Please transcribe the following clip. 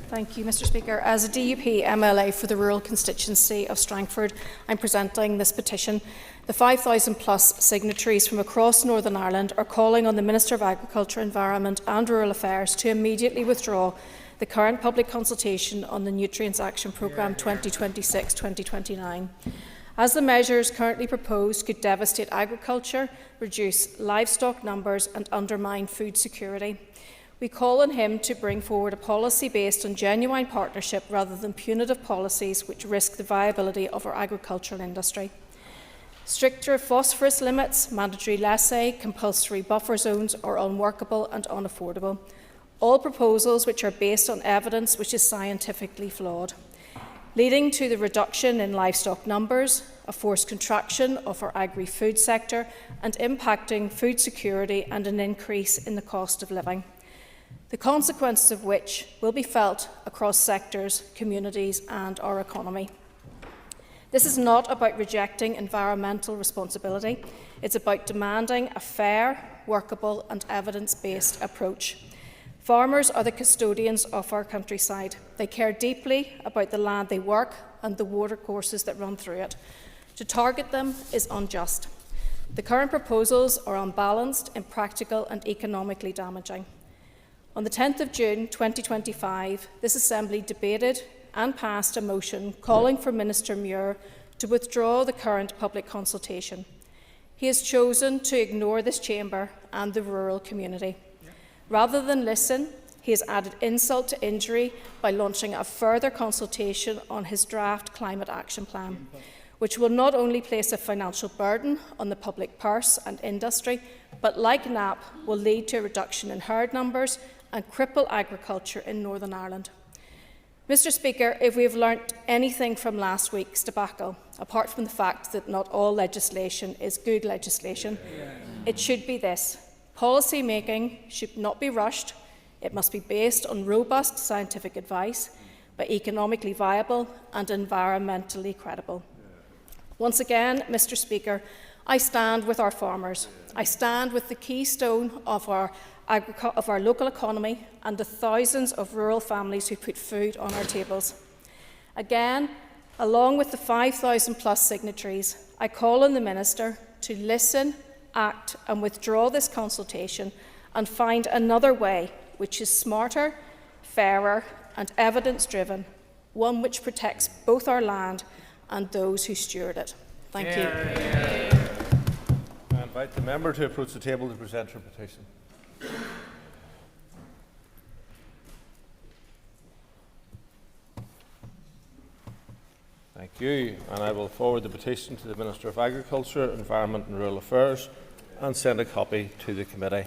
Thank you, Mr Speaker. As a DUP MLA for the rural constituency of Strangford, I'm presenting this petition. The 5,000 plus signatories from across Northern Ireland are calling on the Minister of Agriculture, Environment and Rural Affairs to immediately withdraw the current public consultation on the Nutrients Action Programme 2026-2029. As the measures currently proposed could devastate agriculture, reduce livestock numbers and undermine food security. We call on him to bring forward a policy based on genuine partnership rather than punitive policies which risk the viability of our agricultural industry. Stricter phosphorus limits, mandatory laissez, compulsory buffer zones are unworkable and unaffordable. All proposals which are based on evidence which is scientifically flawed, leading to the reduction in livestock numbers, a forced contraction of our agri-food sector and impacting food security and an increase in the cost of living, the consequences of which will be felt across sectors, communities and our economy. This is not about rejecting environmental responsibility. It's about demanding a fair, workable and evidence-based approach. Farmers are the custodians of our countryside. They care deeply about the land they work and the watercourses that run through it. To target them is unjust. The current proposals are unbalanced, impractical and economically damaging. On the 10th of June 2025, this Assembly debated and passed a motion calling for Minister Muir to withdraw the current public consultation. He has chosen to ignore this chamber and the rural community. Rather than listen, he has added insult to injury by launching a further consultation on his draft climate action plan, which will not only place a financial burden on the public purse and industry, but like NAP will lead to a reduction in herd numbers and cripple agriculture in Northern Ireland. Mr Speaker, if we have learnt anything from last week's debacle, apart from the fact that not all legislation is good legislation, it should be this. Policy making should not be rushed. It must be based on robust scientific advice, but economically viable and environmentally credible. Once again, Mr Speaker, I stand with our farmers. I stand with the keystone of our local economy and the thousands of rural families who put food on our tables. Again, along with the 5,000 plus signatories, I call on the Minister to listen, act and withdraw this consultation and find another way which is smarter, fairer and evidence-driven, one which protects both our land and those who steward it. Thank you. I invite the member to approach the table to present her petition. Thank you, and I will forward the petition to the Minister of Agriculture, Environment and Rural Affairs and send a copy to the committee.